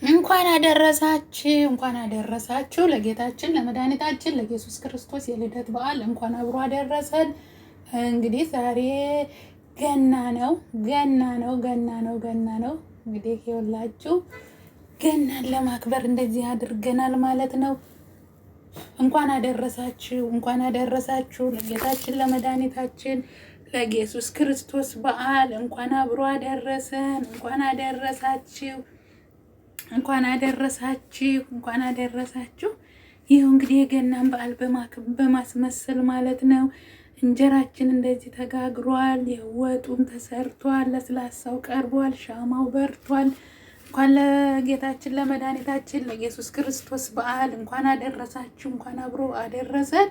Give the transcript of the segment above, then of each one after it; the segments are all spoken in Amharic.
እንኳን አደረሳችሁ ለጌታችን ለመድኃኒታችን ለኢየሱስ ክርስቶስ የልደት በዓል እንኳን አብሮ አደረሰን። እንግዲህ ዛሬ ገና ነው። እንግዲህ ይኸውላችሁ ገናን ለማክበር እንደዚህ አድርገናል ማለት ነው። እንኳን አደረሳችሁ ለጌታችን ለመድኃኒታችን ለኢየሱስ ክርስቶስ በዓል እንኳን አብሮ አደረሰን። እንኳን አደረሳችሁ። ይሄው እንግዲህ የገናን በዓል በማስመሰል ማለት ነው። እንጀራችን እንደዚህ ተጋግሯል፣ የወጡም ተሰርቷል፣ ለስላሳው ቀርቧል፣ ሻማው በርቷል። እንኳን ለጌታችን ለመድኃኒታችን ለኢየሱስ ክርስቶስ በዓል እንኳን አደረሳችሁ፣ እንኳን አብሮ አደረሰን።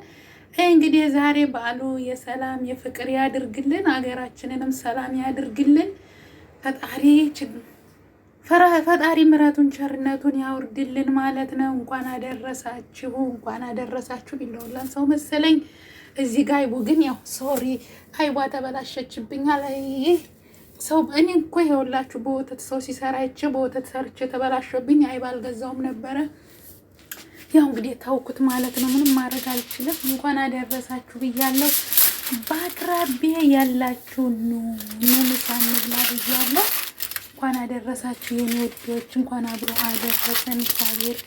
እንግዲህ ዛሬ በዓሉ የሰላም የፍቅር ያድርግልን፣ ሀገራችንንም ሰላም ያድርግልን። ፈጣሪ ምሕረቱን ቸርነቱን ያውርድልን ማለት ነው። እንኳን አደረሳችሁ ቢለውላን ሰው መሰለኝ። እዚህ ጋር አይቡ ግን ያው ሶሪ አይቧ ተበላሸችብኛል። ሰው እኔ እኮ ይኸውላችሁ በወተት ሰው ሲሰራ አይቼ በወተት ሰርቼ ተበላሸብኝ። አይብ አልገዛውም ነበረ። ያው እንግዲህ ታውኩት ማለት ነው። ምንም ማድረግ አልችልም። እንኳን አደረሳችሁ ብያለሁ። በአቅራቢያ ያላችሁ ምሳ እንብላ ብያለሁ። እንኳን አደረሳችሁ የኔ ውዶች፣ እንኳን አብሮ አደረሰን እግዚአብሔር።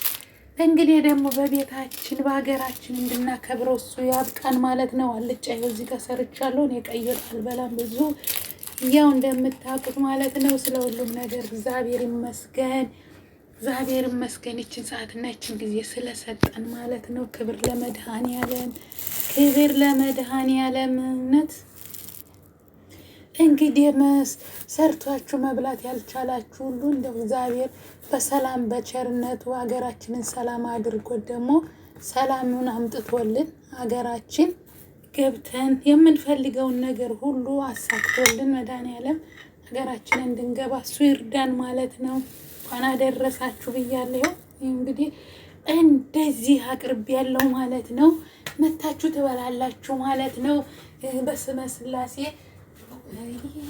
እንግዲህ ደግሞ በቤታችን በሀገራችን እንድናከብረው እሱ ያብቃን ማለት ነው። አልጫ ይኸው እዚህ ጋር ሰርቻለሁ። እኔ ቀይ ወጥ አልበላም ብዙ ያው እንደምታውቁት ማለት ነው። ስለ ሁሉም ነገር እግዚአብሔር ይመስገን። ይችን ሰዓትና ይችን ጊዜ ስለሰጠን ማለት ነው። ክብር ለመድኃኔዓለም እውነት። እንግዲህ ሰርቷችሁ መብላት ያልቻላችሁ ሁሉ እንደው እግዚአብሔር በሰላም በቸርነቱ ሀገራችንን ሰላም አድርጎ ደግሞ ሰላሙን አምጥቶልን ሀገራችን ገብተን የምንፈልገውን ነገር ሁሉ አሳክቶልን መድኃኔዓለም ሀገራችንን እንድንገባ እሱ ይርዳን ማለት ነው። እንኳን አደረሳችሁ ብያለሁ። እንግዲህ እንደዚህ አቅርብ ያለው ማለት ነው። መታችሁ ትበላላችሁ ማለት ነው። በስመ ስላሴ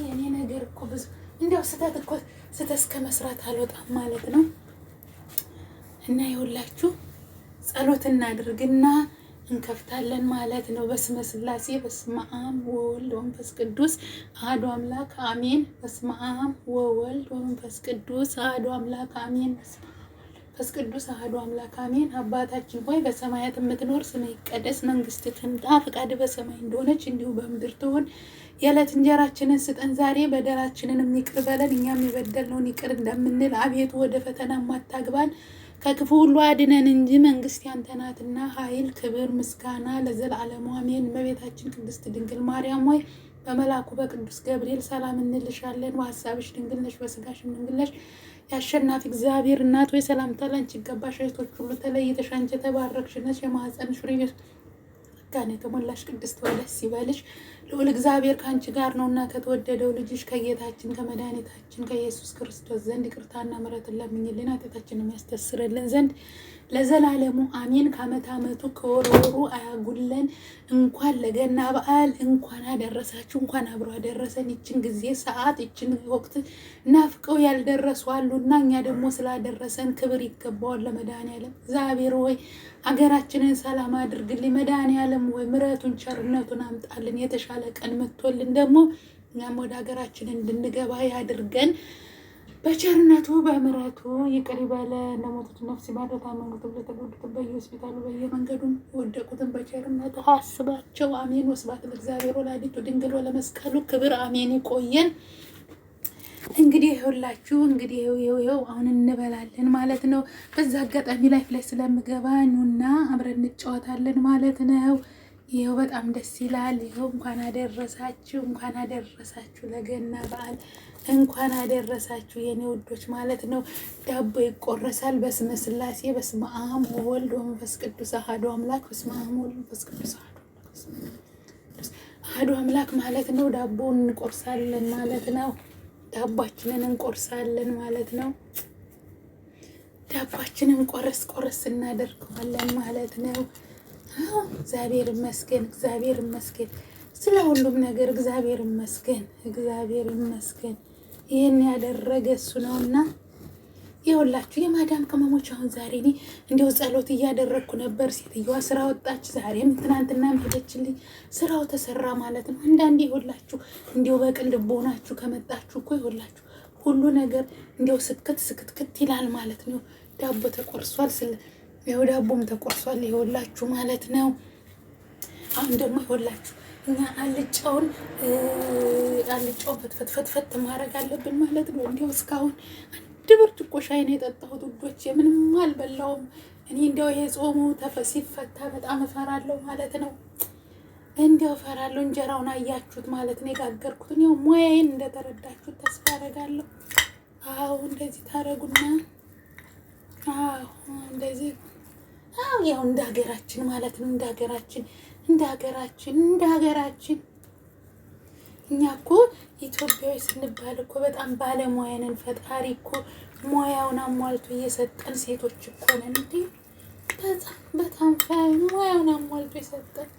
እኔ ነገር እኮ ብዙ እንዲያው ስህተት እስከ መስራት አልወጣም ማለት ነው። እና ይኸውላችሁ ጸሎት እናድርግና እንከፍታለን ማለት ነው። በስመ ስላሴ በስመ አብ ወወልድ ወመንፈስ ቅዱስ አሐዱ አምላክ አሜን። በስመ አብ ወወልድ ወመንፈስ ቅዱስ አሐዱ አምላክ አሜን። መንፈስ ቅዱስ አሐዱ አምላክ አሜን። አባታችን ሆይ በሰማያት የምትኖር ስምህ ይቀደስ፣ መንግስትህ ትምጣ፣ ፈቃድህ በሰማይ እንደሆነች እንዲሁ በምድር ትሁን። የዕለት እንጀራችንን ስጠን ዛሬ፣ በደላችንን ይቅር በለን እኛም የበደልነውን ይቅር እንደምንል፣ አቤቱ ወደ ፈተና አታግባን ከክፉ ሁሉ አድነን እንጂ መንግስት ያንተ ናትና ኃይል፣ ክብር፣ ምስጋና ለዘላለሙ አሜን። እመቤታችን ቅድስት ድንግል ማርያም ሆይ በመልአኩ በቅዱስ ገብርኤል ሰላም እንልሻለን። በሀሳብሽ ድንግል ነሽ፣ በስጋሽም ድንግል ነሽ። የአሸናፊ እግዚአብሔር እናት ሆይ ሰላምታ ላንቺ ይገባሽ። ሴቶች ሁሉ ተለይተሽ አንቺ የተባረክሽ ነሽ፣ የማኅፀንሽ ፍሬ ጸጋን የተሞላሽ ቅድስት ሆይ ደስ ይበልሽ፣ ልዑል እግዚአብሔር ከአንቺ ጋር ነውና ከተወደደው ልጅሽ ከጌታችን ከመድኃኒታችን ከኢየሱስ ክርስቶስ ዘንድ ይቅርታና ምሕረትን ለምኝልን ኃጢአታችንን የሚያስተሰርይልን ዘንድ ለዘላለሙ አሜን። ከዓመት ዓመቱ ከወር ወሩ አያጉለን። እንኳን ለገና በዓል እንኳን አደረሳችሁ፣ እንኳን አብሮ አደረሰን። ይችን ጊዜ ሰዓት ይችን ወቅት ናፍቀው ያልደረሱ አሉና እኛ ደግሞ ስላደረሰን ክብር ይገባዋል ለመድኃኔዓለም። እግዚአብሔር ሆይ ሀገራችንን ሰላም አድርግልኝ። መድኃኔዓለም ሆይ ምሕረቱን ቸርነቱን አምጣልን። የተሻለ ቀን መጥቶልን ደግሞ እኛም ወደ ሀገራችን እንድንገባ ያድርገን። በቸርነቱ በምሕረቱ ይቅር ይበለን። ለሞቱት ነፍስ ይማር፣ ለታመሙት ለተጎዱት በየሆስፒታሉ በየመንገዱም የወደቁትን በቸርነቱ አስባቸው። አሜን። ወስብሐት ለእግዚአብሔር ወለወላዲቱ ድንግል ወለመስቀሉ ክብር አሜን። ይቆየን። እንግዲህ ይኸውላችሁ ይኸው አሁን እንበላለን ማለት ነው። በዛ አጋጣሚ ላይፍ ላይ ስለምገባ ኑና አብረን እንጫወታለን ማለት ነው። ይኸው በጣም ደስ ይላል። ይኸው እንኳን አደረሳችሁ ለገና በዓል እንኳን አደረሳችሁ የኔ ውዶች ማለት ነው። ዳቦ ይቆረሳል። በስመ ስላሴ በስመ አብ ወወልድ ወመንፈስ ቅዱስ አሐዱ አምላክ። በስመ አብ ወወልድ ወመንፈስ ቅዱስ አሐዱ አምላክ ማለት ነው። ዳቦን እንቆርሳለን ማለት ነው። ዳባችንን እንቆርሳለን ማለት ነው። ዳባችንን ቆረስ እናደርገዋለን ማለት ነው። እግዚአብሔር ይመስገን ስለ ሁሉም ነገር እግዚአብሔር ይመስገን። ይህን ያደረገ እሱ ነውና ይኸውላችሁ የማዳም ቅመሞች አሁን ዛሬ እኔ እንዲያው ጸሎት እያደረግኩ ነበር። ሴትዮዋ ስራ ወጣች። ዛሬም ትናንትና ሄደችልኝ። ስራው ተሰራ ማለት ነው። አንዳንዴ ይኸውላችሁ እንዲያው በቅን ልቦናችሁ ከመጣችሁ እኮ ይኸውላችሁ ሁሉ ነገር እንዲያው ስክትክት ይላል ማለት ነው። ዳቦ ተቆርሷል። ይኸው ዳቦም ተቆርሷል ይኸውላችሁ ማለት ነው። አሁን ደግሞ ይኸውላችሁ እኛ አልጫውን ፈትፈት ማድረግ አለብን ማለት ነው። እንዲያው እስካሁን አንድ ብርጭቆ ሻይ ነው የጠጣሁት ውዶቼ፣ ምንም አልበላውም። እኔ እንዲያው የጾሙ ሲፈታ በጣም እፈራለሁ ማለት ነው። እንዲያው እፈራለሁ። እንጀራውን አያችሁት ማለት ነው የጋገርኩትን። ያው ሙያዬን እንደተረዳችሁት ተስፋ አደርጋለሁ። አዎ እንደዚህ ታረጉና እንደዚህ ያው እንደ ሀገራችን ማለት ነው። እንደ ሀገራችን እኛ እኮ ኢትዮጵያዊ ስንባል እኮ በጣም ባለሙያ ነን። ፈጣሪ እኮ ሙያውን አሟልቶ እየሰጠን ሴቶች እኮ ነን እንዴ! በጣም ሙያውን አሟልቶ የሰጠን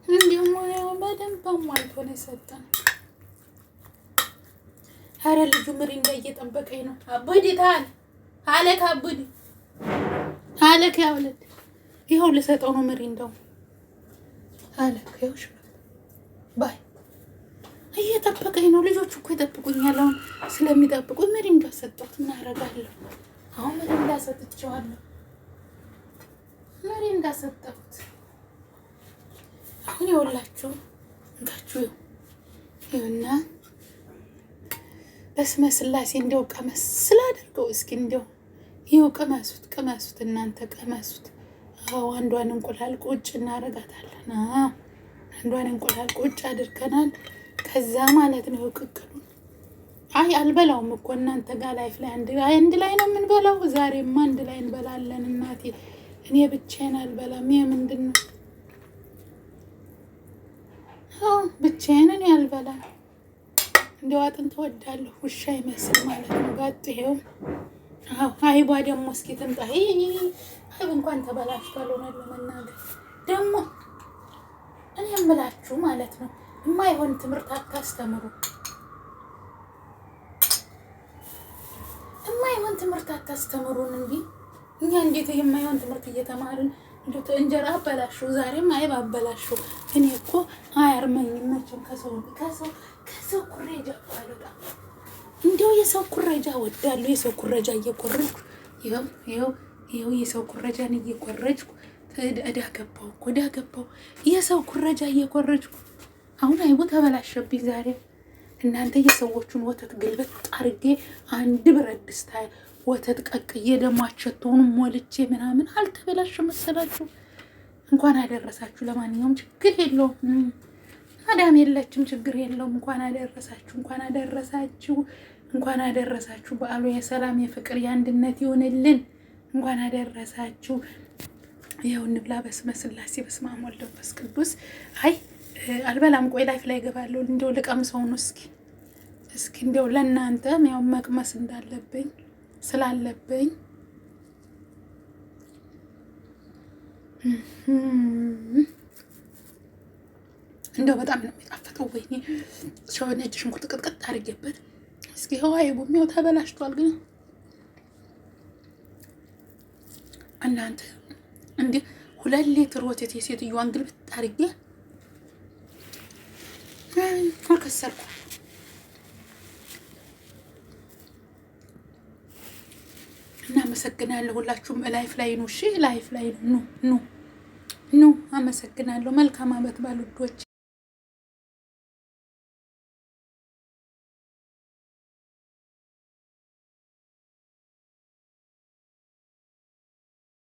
እንዲሁ ሙያውን በደንብ አሟልቶ ነው የሰጠን። ኧረ ልጁ ምሪንዳ እየጠበቀኝ ነው። አቡዲ ታል አለክ አቡዲ አለክ ያውለት ይኸው ልሰጠው ነው ምሪንዳው አለክ ይኸውሽ ባይ እየጠበቀኝ ነው። ልጆቹ እኮ ይጠብቁኛል። አሁን ስለሚጠብቁኝ ምሪንዳ ሰጠሁት። እናደርጋለሁ አሁን ምሪንዳ ሰጥቼዋለሁ። ምሪንዳ ሰጠሁት። አሁን ይኸውላችሁ እንታችሁ ይኸውና በስመ ስላሴ እንደው ቀመስ ስላደርገው እስኪ እንደው ይኸው ቅመሱት እናንተ ቅመሱት። አንዷን እንቁላል ቁጭ እናደርጋታለን። አንዷን እንቁላል ቁጭ አድርገናል። ከዛ ማለት ነው ቅቅሉን አልበላውም እኮ እናንተ ጋር ላይፍ ላይ አንድ ላይ ነው የምንበላው። ዛሬማ አንድ ላይ እንበላለን እናቴ። እኔ ብቻዬን አልበላም። ምንድን ነው ብቻዬን እኔ አልበላም። እንደው አጥንት እወዳለሁ ውሻ ይመስል ማለት ነው። ጋጥ ይሄው አይቧ ደግሞ እስኪ ትምጣ። አይብ እንኳን ተበላሽቷል። ሆነ ለመናገር ደግሞ እኔ የምላችሁ ማለት ነው የማይሆን ትምህርት አታስተምሩ። የማይሆን ትምህርት አታስተምሩን እንጂ እኛ እንዴት የማይሆን ትምህርት እየተማርን እንደው እንጀራ አበላሽው፣ ዛሬም አይብ አበላሽው። እኔ እኮ አያርመኝም መቼም ከሰው ኩሬጃ ባለዳ እንደው የሰው ኩሬጃ ወዳለሁ። የሰው ኩሬጃ እየቆረጥኩ ይኸው የሰው ኩሬጃን እየቆረጥኩ እዳ ገባው። የሰው ኩሬጃ እየቆረጥኩ አሁን አይቡ ተበላሸብኝ ዛሬ። እናንተ የሰዎቹን ወተት ግልብጥ አርጌ አንድ ብረት ድስት ወተት ቀቅዬ ደግሞ አቸቶውን ሞልቼ ምናምን አልተበላሸ መሰላችሁ? እንኳን አደረሳችሁ። ለማንኛውም ችግር የለውም። ማዳም የለችም፣ ችግር የለውም። እንኳን አደረሳችሁ። በዓሉ የሰላም የፍቅር የአንድነት ይሆንልን። እንኳን አደረሳችሁ። ይኸው እንብላ። በስመ ስላሴ በስመ አብ ወወልድ ወመንፈስ ቅዱስ። አልበላም። ቆይ ላይፍ ላይ እገባለሁ። እንደው ልቀምሰው ነው እስኪ እንደው ለእናንተም ያው መቅመስ እንዳለብኝ ስላለብኝ እንደው በጣም ነው የሚጣፍጠው። ወይኔ ነጭ ሽንኩርት ቅጥቅጥ አድርጌበት እስኪ ይኸው አይቡም ያው ተበላሽቷል። ግን እናንተ እንዴ 2 ሊትር ወተት የሴትዮዋን ግልብጥ አድርጌ ከሰርኩ። እናመሰግናለሁ። ሁላችሁም ላይፍ ላይ ነው። እሺ ላይፍ ላይ ነው። ኑ አመሰግናለሁ። መልካም አመት ባሉዶች